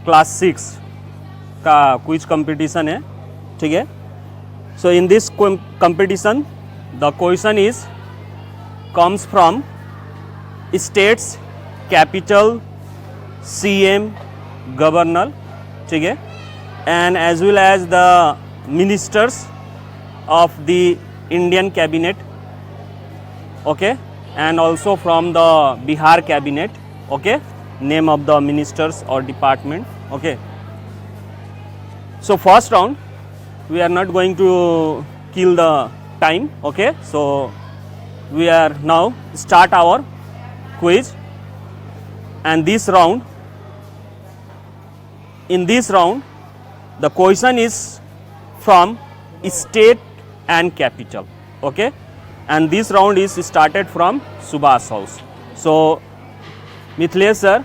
Class 6 का quiz competition है, ठीक है। So in this competition the question is comes from states, capital, CM, governor, ठीक है, and as well as the ministers of the Indian cabinet, okay, and also from the Bihar cabinet, okay, name of the ministers or department, okay. So first round we are not going to kill the time, okay. So we are now start our quiz, and in this round the question is from state and capital, okay, and this round is started from Subhash House. So Mithilesh sir,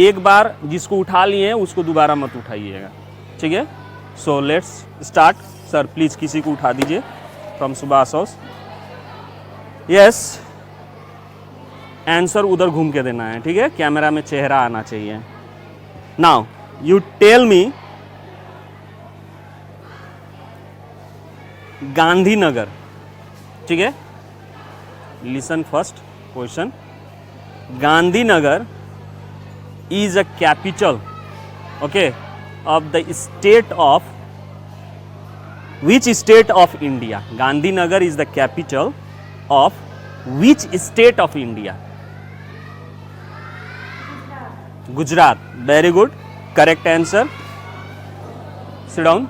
एक बार जिसको उठा लिए हैं उसको दोबारा मत उठाइएगा, ठीक है। So let's start. Sir please किसी को उठा दीजिए from Subhash house. Yes, answer उधर घूम के देना है, ठीक है, कैमरा में चेहरा आना चाहिए। Now you tell me Gandhinagar, ठीक है, listen first question. Gandhinagar is a capital, okay, of the state of which state of India? Gandhinagar is the capital of which state of India? Gujarat. Very good, correct answer. Sit down.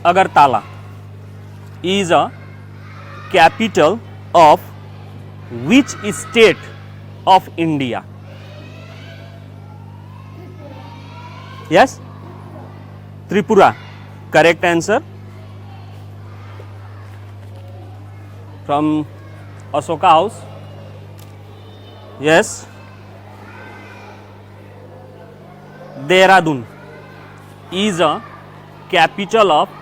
Agartala is a capital of which state of India? Yes, Tripura. Correct answer from Ashoka House. Yes, Dehradun is a capital of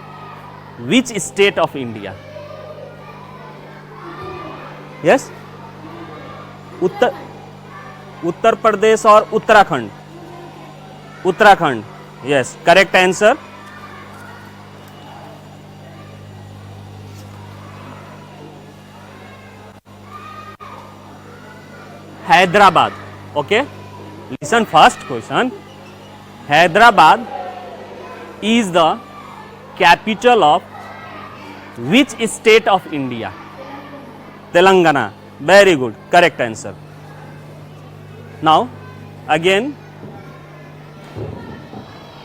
which state of India? Yes, Uttar Pradesh और Uttarakhand. Uttarakhand, yes, correct answer. Hyderabad, okay, listen first question. Hyderabad is the capital of which state of India? Telangana. Very good, correct answer. Now again,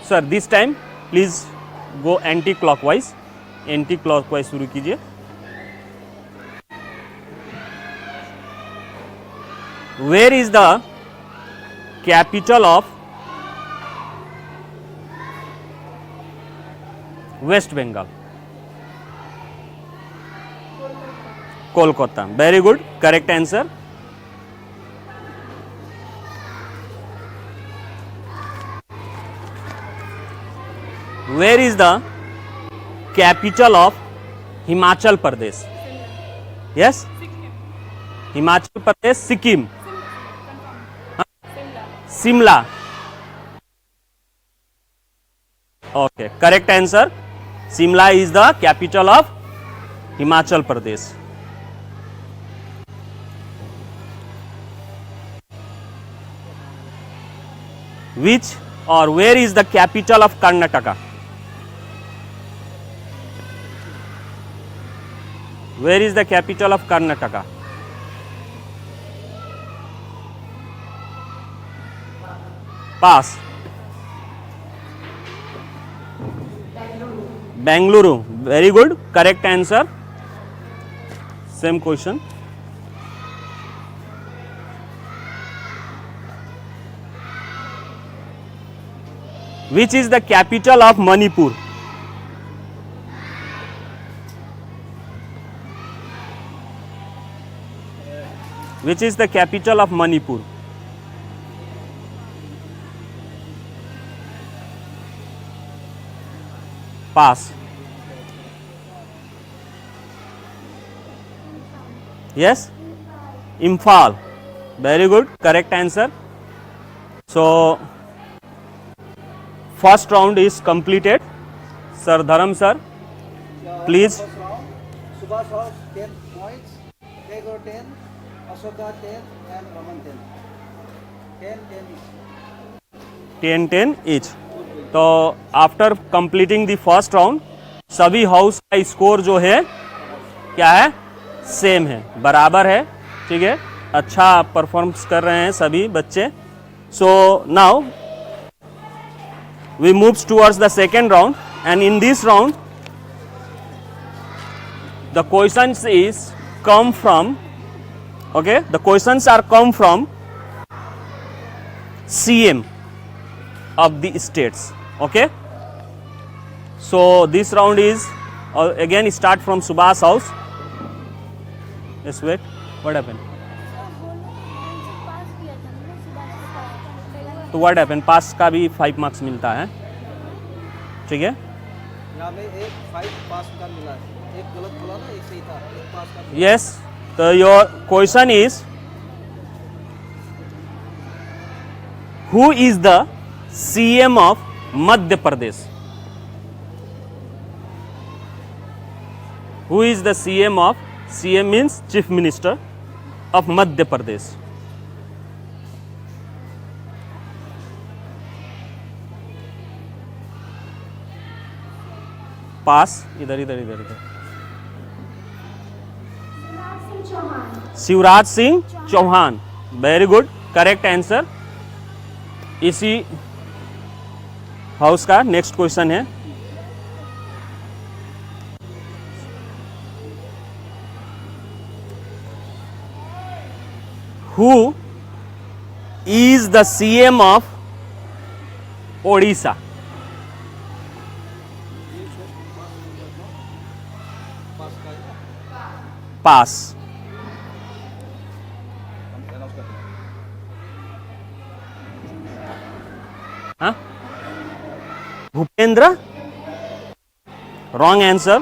sir, this time please go anti-clockwise. Anti-clockwise शुरू कीजिए। Where is the capital of West Bengal? Kolkata. Very good, correct answer. Where is the capital of Himachal Pradesh? Yes, Himachal Pradesh, Sikkim, Shimla. Okay, correct answer. Simla is the capital of Himachal Pradesh. Which or where is the capital of Karnataka? Where is the capital of Karnataka? Pass. Bengaluru. Very good, correct answer. Same question. Which is the capital of Manipur? Which is the capital of Manipur? Pass. Yes, Imphal. Very good. Correct answer. So first round is completed. Sir Dharam sir, please. First round, Subhash House 10 points, Gregor 10, Ashoka 10, and Raman 10. 10 each. 10-10 each. तो after completing the first round सभी house का score जो है क्या है, same है, बराबर है. ठीक है, अच्छा परफॉर्मेंस कर रहे हैं सभी बच्चे. So now we moves towards the second round and in this round the questions is come from, okay, the questions are come from CM of the states. Okay, so this round is again start from Subhash house. Yes, wait, what happened? तो what happened? पास का भी 5 marks मिलता है. ठीक है, यहाँ में एक 5 पास का मिला है, एक गलत बोला ना, एक सही था, एक पास का मिला. yes. So your question is, who is the CM of Madhya Pradesh? Who is the CM of, CM means Chief Minister of Madhya Pradesh? पास. इधर इधर इधर इधर. Shivraj Singh Chouhan. Very good, correct answer. इसी हाउस का नेक्स्ट क्वेश्चन है. Who is the CM of Odisha? Pass. हाँ, Bhupendra. Wrong answer.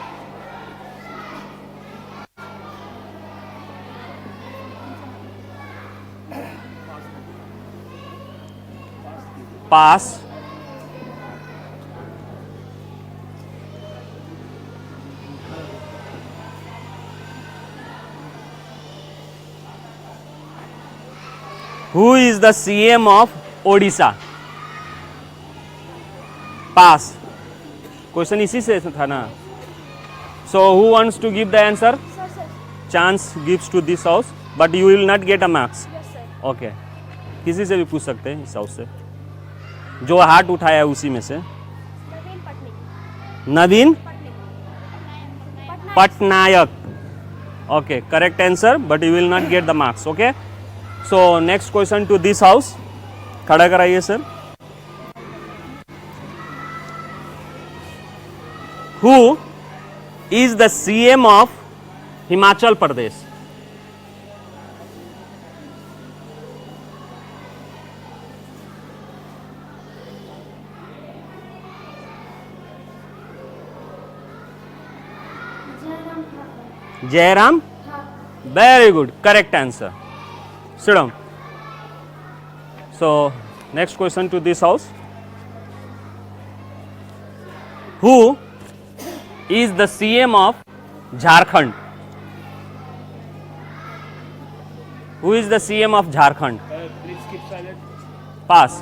Pass. Who is the CM of Odisha? Pass. Question इसी से था ना. So who wants to give the answer? Sir, sir. Chance gives to this house, but you will not get a marks. Yes, sir. Okay. किसी से भी पूछ सकते हैं इस हाउस से. जो हाथ उठाया है उसी में से. Naveen Patnaik. Naveen Patnaik. Patnaik. Okay, correct answer, but you will not get the marks. Okay. So next question to this house. खड़ा कराइए sir. Who is the CM of Himachal Pradesh? Jairam. Very good, correct answer. Sit down. So next question to this house. Who is the CM of Jharkhand? Who is the CM of Jharkhand? Please keep silent. Pass.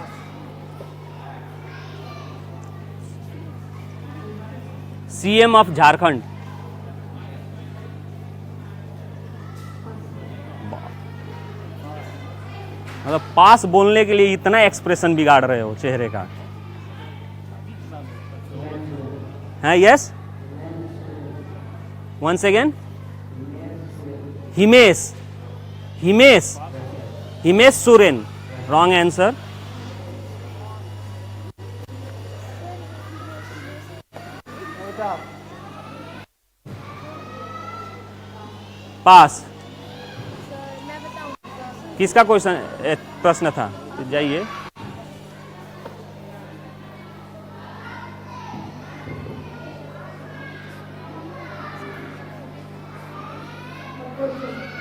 CM of Jharkhand. मतलब पास बोलने के लिए इतना expression बिगाड़ रहे हो चेहरे का. है yes. Once again. Himesh. Himesh. Himesh Soren. Wrong answer. Pass. Sir, मैं बताऊँ. किसका क्वेश्चन प्रश्न था? जाइए.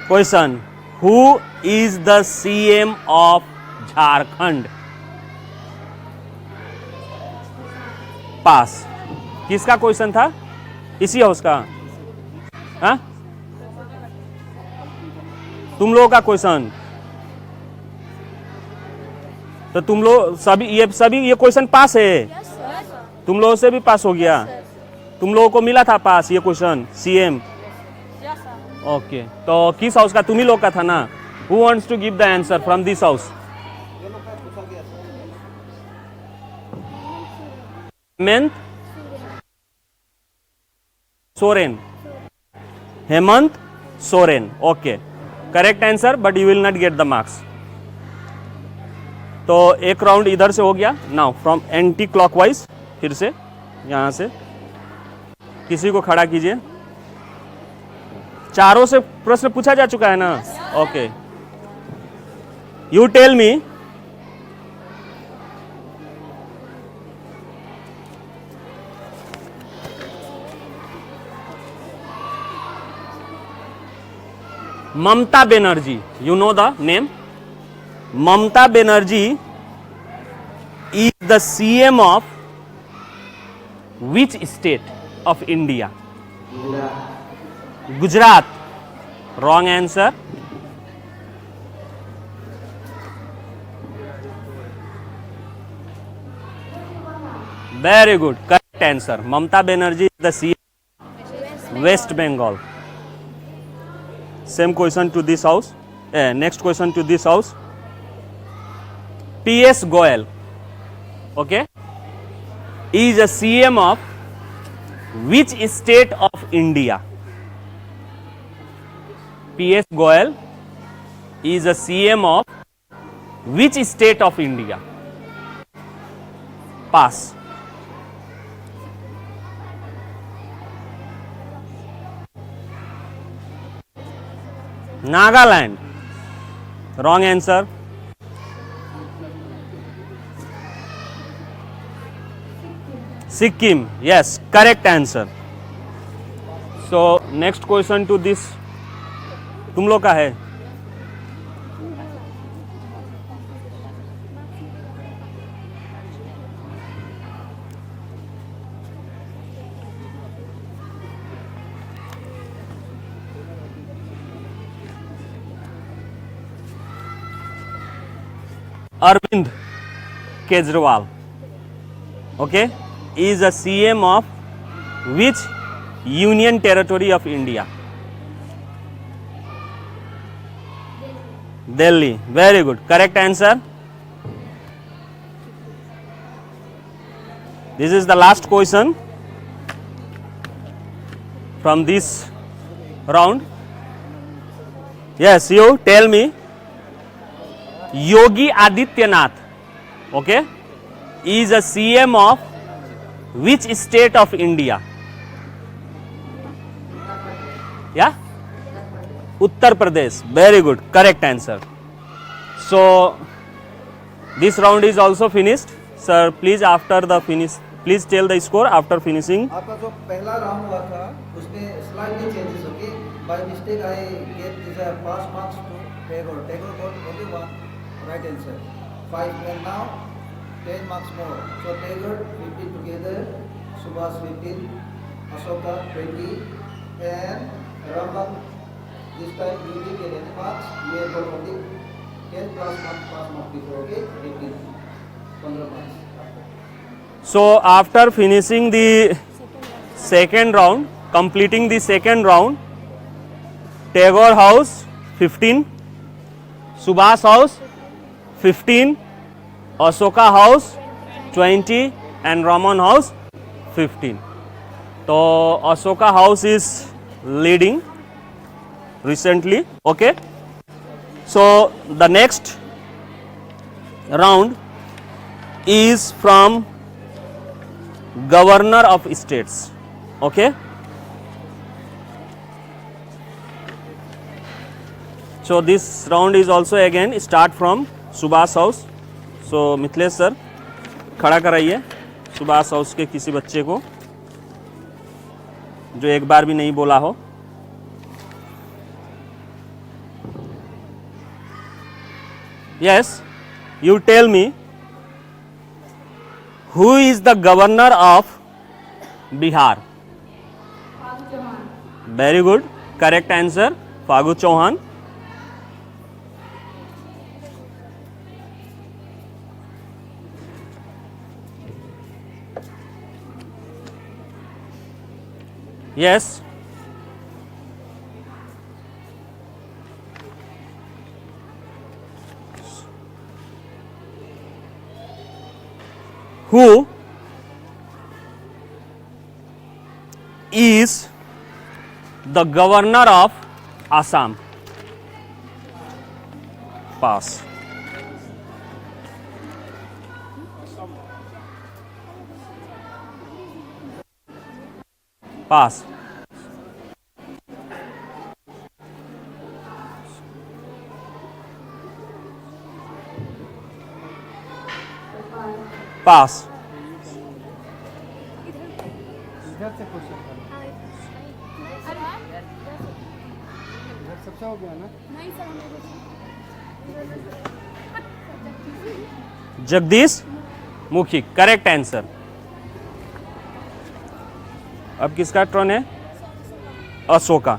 Question, who is the CM of Jharkhand? Pass. किसका क्वेश्चन था? इसी हाउस का? हाँ, तुम लोगों का क्वेश्चन। तो तुम लोग सभी ये क्वेश्चन पास है, तुम लोगों से भी पास हो गया, तुम लोगों को मिला था पास ये क्वेश्चन सीएम। ओके, तो किस हाउस का? तुम ही लोग का था ना? Who wants to give the answer from this house? ये लोग का पूछा गया था। Hemant Soren. Hemant Soren. Okay, correct answer, but you will not get the marks. तो एक राउंड इधर से हो गया। नाउ फ्रॉम एंटी क्लॉकवाइज, फिर से यहां से किसी को खड़ा कीजिए। चारों से प्रश्न पूछा जा चुका है ना? Okay, you tell me, Mamata Banerjee, you know the name? Mamata Banerjee is the CM of which state of India? Gujarat. Wrong answer. Very good. Correct answer. Mamata Banerjee is the CM West Bengal. Same question to this house. Next question to this house. P.S. Goyal, okay, is a CM of which state of India? P.S. Goyal is a CM of which state of India? Pass. Nagaland. Wrong answer. Sikkim. Yes, correct answer. So next question to this, तुम लोग का है। Arvind Kejriwal, okay, is a CM of which union territory of India? Delhi. Very good. Correct answer. This is the last question from this round. Yes, you tell me. Yogi Adityanath, okay, is a CM of which state of India? Yeah, Uttar Pradesh. Very good, correct answer. So this round is also finished. Sir, please after the finish, please tell the score after finishing. आपका जो पहला round हुआ था उसमें slightly changes होके by mistake I get this pass marks to Tagore got only one right answer 5 and now 10 marks more, so Tagore 15 together, Subhash 15, Ashoka 20 and Raman this time you didn't get any marks, you have got only 10 plus pass mark before, okay, 18 15 marks. So after finishing the second round, completing the second round, Tagore House 15, Subhash House 15, Ashoka House 20 and Raman House 15. So Ashoka House is leading recently, okay. So the next round is from Governor of States, okay. So this round is also again start from Subhash House. So Mithilesh sir खड़ा कराइए Subhash house के किसी बच्चे को जो एक बार भी नहीं बोला हो। Yes, you tell me, who is the governor of Bihar? Very good, correct answer, Fagu Chauhan. Yes, who is the governor of Assam? Pass. Pass. Pass. इधर से क्वेश्चन करना, इधर सबसे हो गया ना। नहीं sir Jagdish Mukhi, correct answer. अब किसका टर्न है? Ashoka.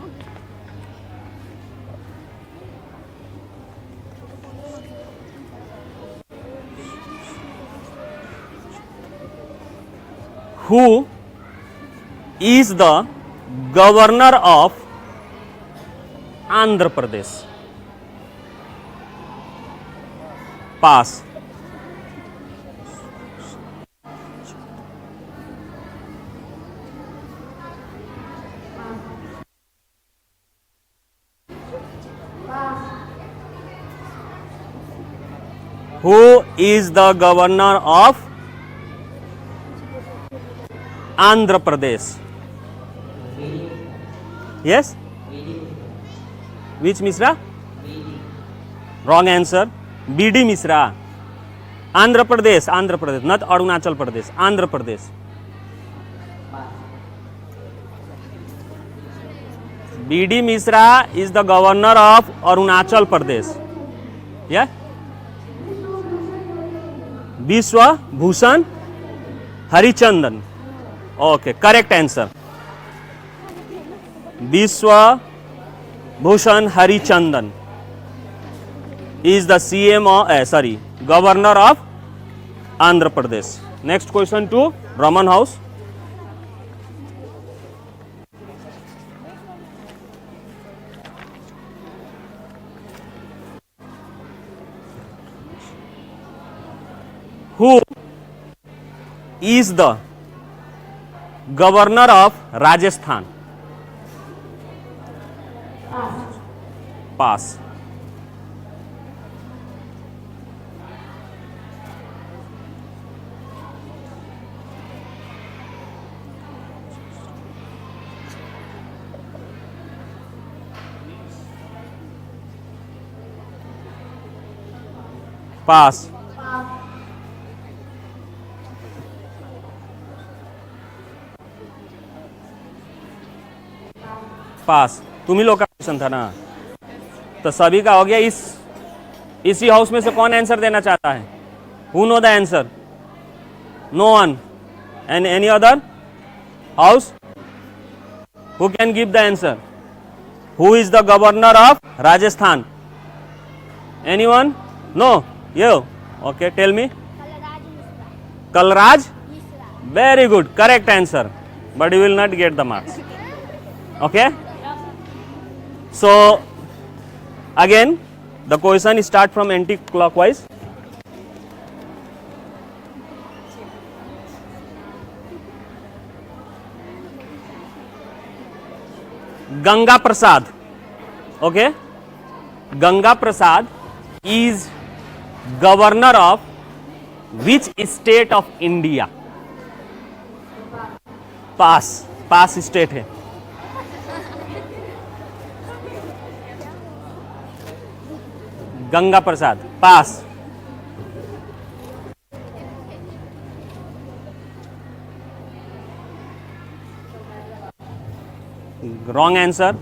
Who is the governor of Andhra Pradesh? Pass. Who is the governor of Andhra Pradesh? Yes? Which Misra? Wrong answer. BD Misra. Andhra Pradesh, Andhra Pradesh, not Arunachal Pradesh, Andhra Pradesh. BD Misra is the governor of Arunachal Pradesh. Yeah? Vishwa Bhushan Harichandan. Okay, correct answer. Vishwa Bhushan Harichandan is the CM of, governor of Andhra Pradesh. Next question to Raman House. Who is the governor of Rajasthan? Pass. Pass. पास। तुम ही लोग का question था ना, तो सभी का हो गया। इसी हाउस में से कौन आंसर देना चाहता है? Who know the answer? No one. And any other house who can give the answer? Who is the governor of Rajasthan? Any one? No? Yo okay, tell me. Kalraj? Very good, correct answer, but you will not get the marks. Okay, so again the question start from anti-clockwise. Ganga Prasad, okay, Ganga Prasad is governor of which state of India? Pass. Pass state है। Ganga Prasad, pass. Wrong answer.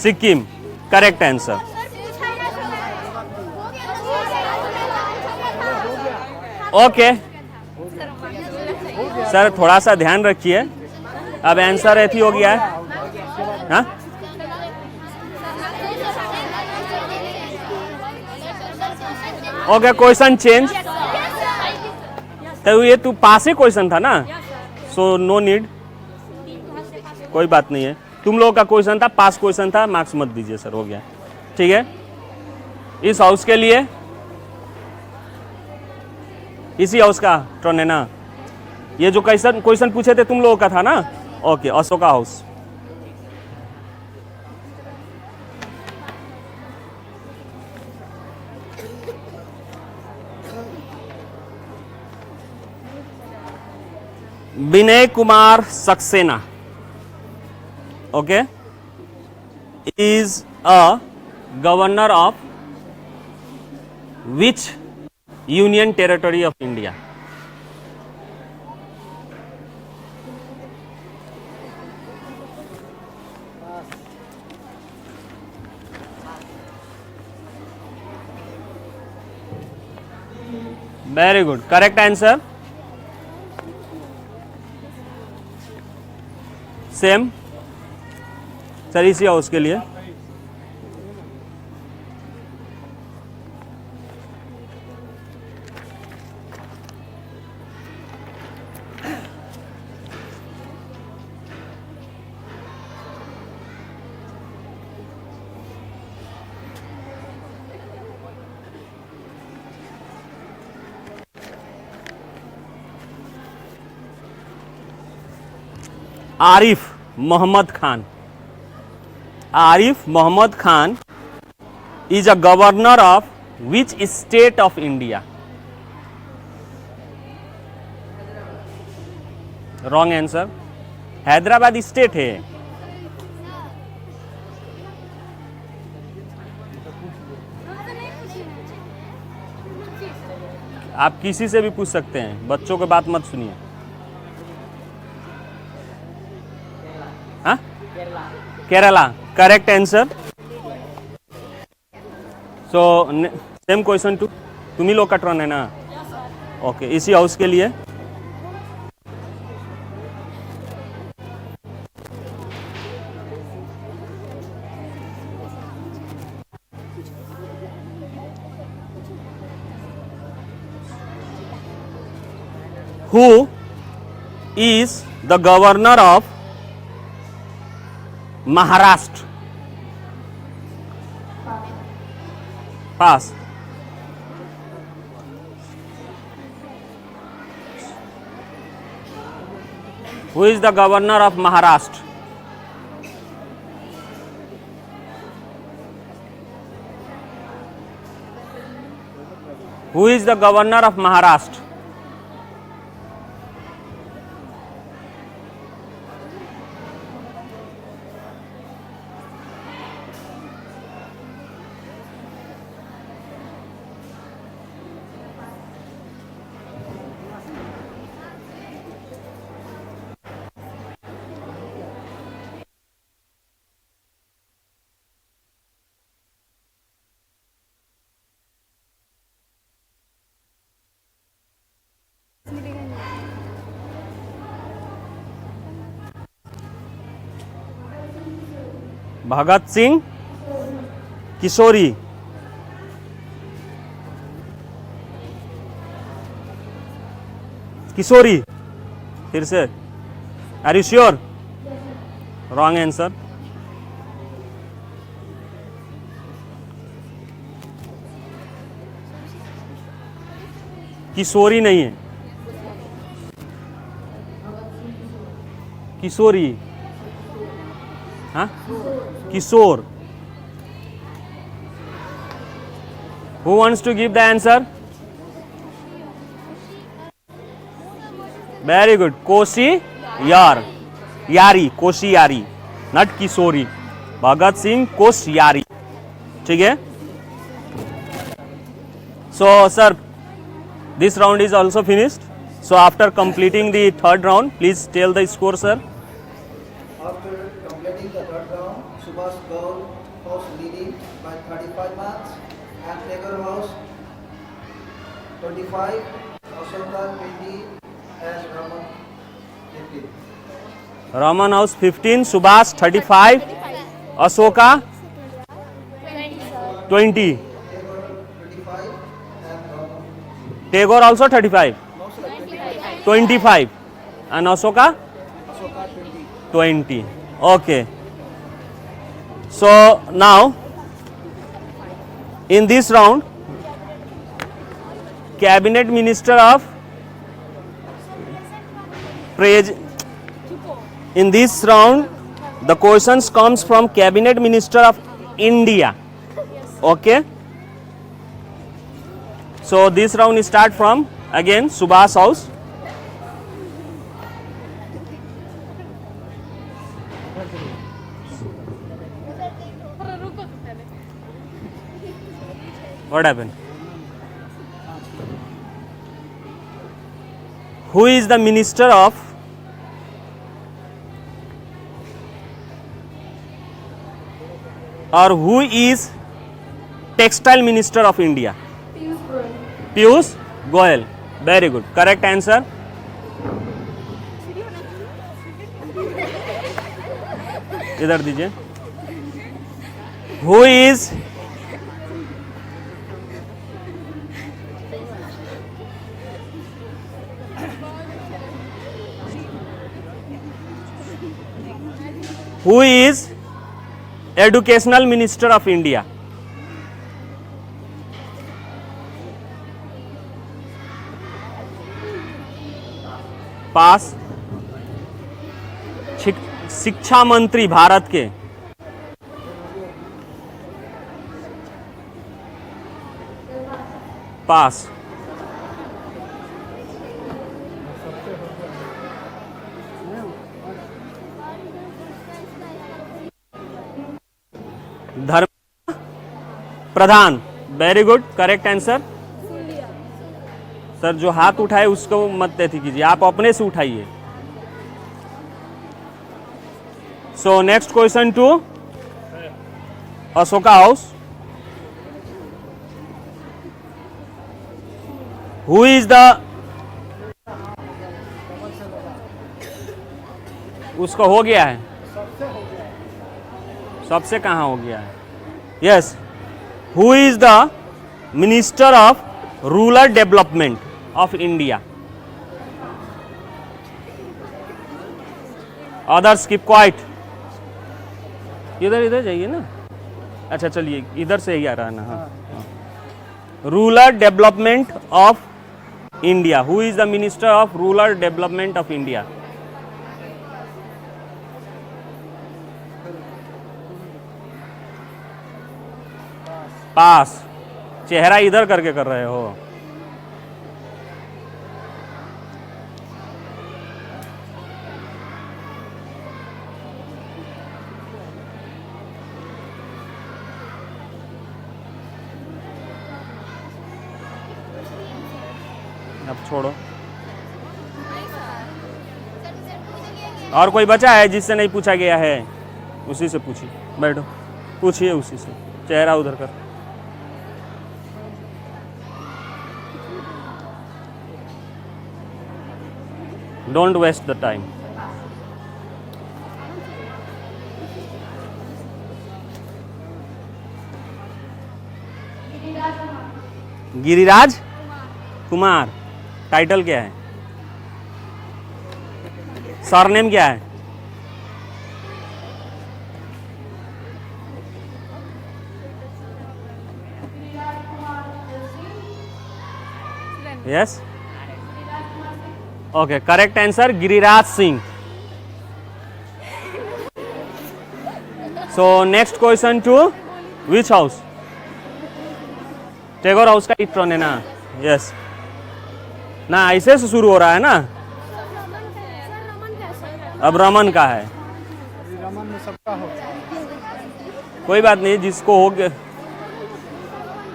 Sikkim, correct answer. Okay sir, थोड़ा सा ध्यान रखिए। अब answer ऐसी हो गया है। हाँ, ओके, क्वेश्चन चेंज। तो ये तू पास ही क्वेश्चन था ना, सो नो नीड, कोई बात नहीं है। तुम लोगों का क्वेश्चन था, पास क्वेश्चन था, मार्क्स मत दीजिए सर, हो गया। ठीक है, इस हाउस के लिए, इसी हाउस का टर्न है ना। ये जो क्वेश्चन पूछे थे तुम लोगों का था ना। Okay, Ashoka house. Vinay Kumar Saxena, okay, is a governor of which union territory of India? Very good, correct answer. Same sir, इसी हाउस के लिए। Arif Mohammad Khan, Arif Mohammad Khan is a governor of which state of India? Wrong answer. Hyderabad state है। आप किसी से भी पूछ सकते हैं, बच्चों की बात मत सुनिए। हाँ, Kerala, correct answer. So same question to, तुम ही लोग का टर्न है ना। ओके, इसी हाउस के लिए। Who is the governor of Maharashtra? Pass. Who is the governor of Maharashtra? Who is the governor of Maharashtra? Bhagat Singh किशोरी, किशोरी, फिर से, are you sure? Wrong answer. Kishori नहीं है, किशोरी। हाँ, किशोर। Who wants to give the answer? Very good. Koshi यार, यारी, कोशी यारी, नट किशोरी। भगत सिंह कोश्यारी, ठीक है। So sir, this round is also finished. So after completing the third round, please tell the score, sir. After completing the third round, Subhash Gaur 35 months, and Tagore House 25, Ashoka 20, and Raman 18. Raman House 15, Subhas 35, Ashoka 20, sir. 20, Tagore 25, and Raman Tagore also 35, 25, and Ashoka Ashoka 20. 20. Okay. So now in this round, cabinet minister of in this round the questions comes from cabinet minister of India. Okay. So this round start from again Subhas House. What happened? Who is the minister of or who is textile minister of India? Piyush Goyal. Very good. Correct answer. इधर दीजिए. Who is educational minister of India? पास. शिक्षा मंत्री भारत के पास. Dharmendra Pradhan. Very good. Correct answer. Sir जो हाथ उठाए उसको मत देती कीजिए, आप अपने से उठाइए. So next question to Ashoka house. Who is the उसको हो गया है, सबसे कहाँ हो गया है. Yes. Who is the minister of rural development of India? Others keep quiet. इधर इधर जाइए ना. अच्छा चलिए इधर से ही आ रहा है ना. हाँ. Rural development of India. Who is the minister of rural development of India? Pass. चेहरा इधर करके कर रहे हो. अब छोड़ो. और कोई बचा है जिससे नहीं पूछा गया है? उसी से पूछिए. बैठो पूछिए उसी से. चेहरा उधर कर. Don't waste the time. Giriraj Kumar. Title क्या है? सरनेम क्या है? Yes. Okay, correct answer Giriraj Singh. So next question to which house? Tagore House का इट्रॉन है ना. Yes. ना ऐसे से शुरू हो रहा है ना. अब रमन का है. रमन में सबका हो. कोई बात नहीं, जिसको हो गया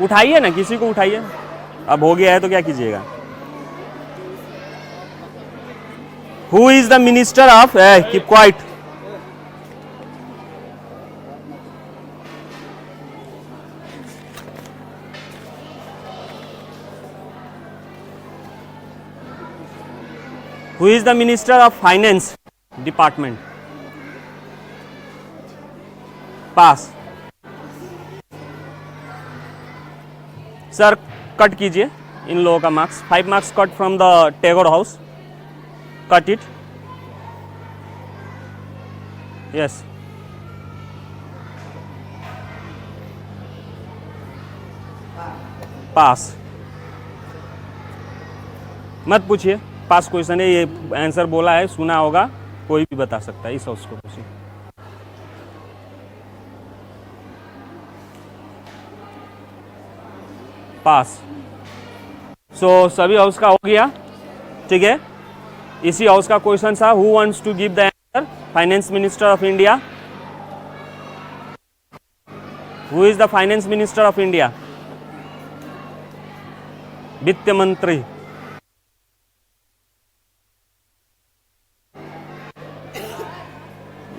उठाइए ना, किसी को उठाइए. अब हो गया है तो क्या कीजिएगा. Who is the minister of keep quiet. Who is the minister of finance department? Pass. Sir cut कीजिए इन लोगों का marks, 5 marks cut from the Tagore house, cut it. Yes, pass. मत पूछिए, पास क्वेश्चन है, ये आंसर बोला है, सुना होगा, कोई भी बता सकता है, इस हाउस को पूछिए। पास। सो सभी हाउस का हो गया, ठीक है। इसी हाउस का क्वेश्चन था, who wants to give the answer? Finance minister of India. Who is the finance minister of India? वित्त मंत्री।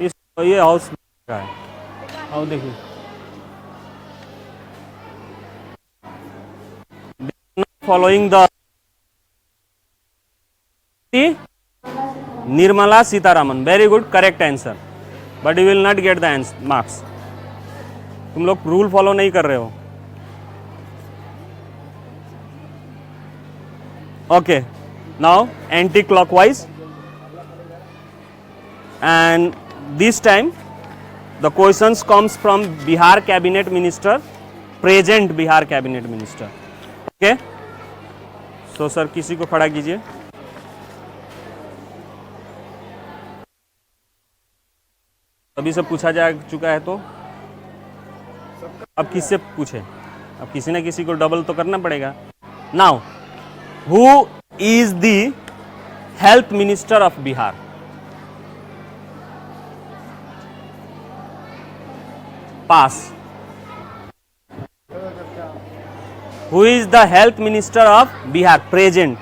इस ये हाउस का है, आओ देखिए। Following the Nirmala Sitharaman. Very good, correct answer, but you will not get the marks. तुम लोग रूल फॉलो नहीं कर रहे हो। Okay, now anti clockwise, and this time the questions comes from Bihar cabinet minister, present Bihar cabinet minister. Okay, so sir किसी को खड़ा कीजिए। अभी सब पूछा जा चुका है, तो अब किससे पूछे? अब किसी ना किसी को डबल तो करना पड़ेगा। Now, who is the health minister of Bihar? Pass. Who is the health minister of Bihar present?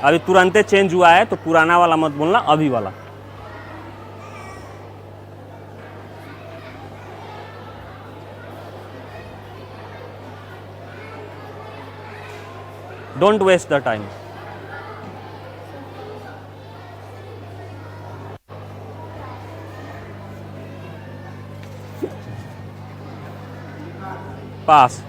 अभी तुरंत चेंज हुआ है, तो पुराना वाला मत बोलना, अभी वाला। Don't waste the time. Pass.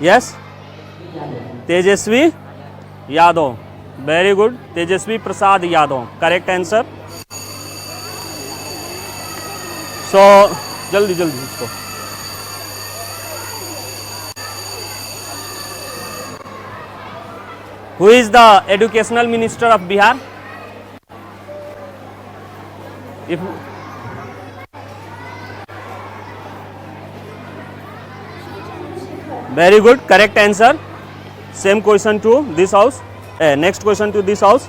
Yes, Tejashwi Yadav. Very good, Tejashwi Prasad Yadav, correct answer. So जल्दी जल्दी इसको। Who is the educational minister of Bihar? If very good, correct answer. Same question to this house. Next question to this house.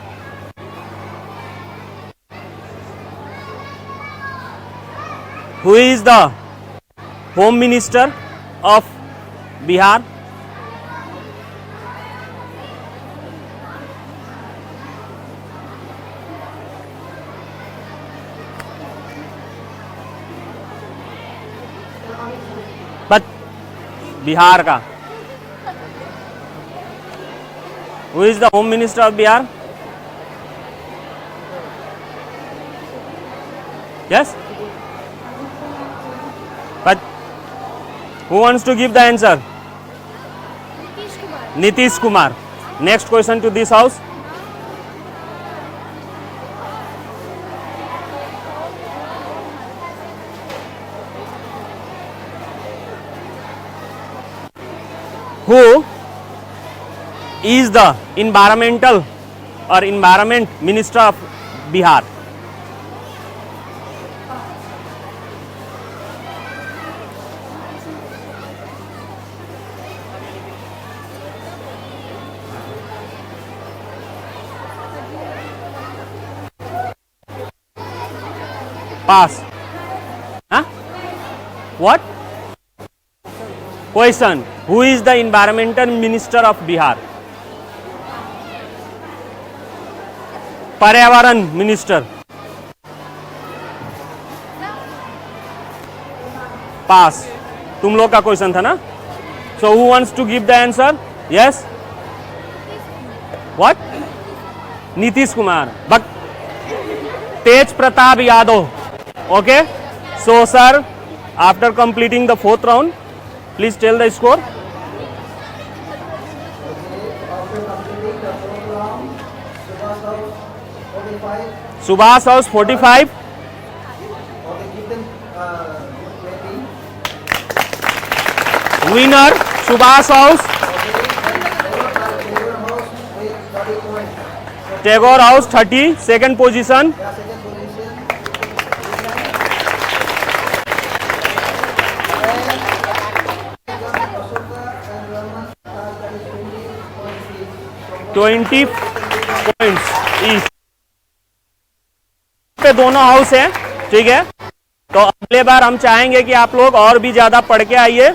Who is the Home Minister of Bihar? Bihar का। Who is the Home Minister of Bihar? Yes? But who wants to give the answer? Nitish Kumar. Nitish Kumar. Next question to this house. Who is the environmental or environment minister of Bihar? Pass. Huh? What? Question. Who is the environmental minister of Bihar? पर्यावरण minister. पास। तुम लोग का question था ना? So who wants to give the answer? Yes? What? Nitish Kumar. But Tej Pratap Yadav. Okay? So sir, after completing the fourth round, please tell the score. After completing the fourth round, Subhash House 45. Subhash House 45. Okay, give them 20. Winner Subhash House. Tagore House with 30 points. Tagore House 30. Second position. Yeah, second position. Ashoka and Raman that is 20 points each. 20 points each. पे दोनों house हैं, ठीक है। तो अगले बार हम चाहेंगे कि आप लोग और भी ज्यादा पढ़ के आइए।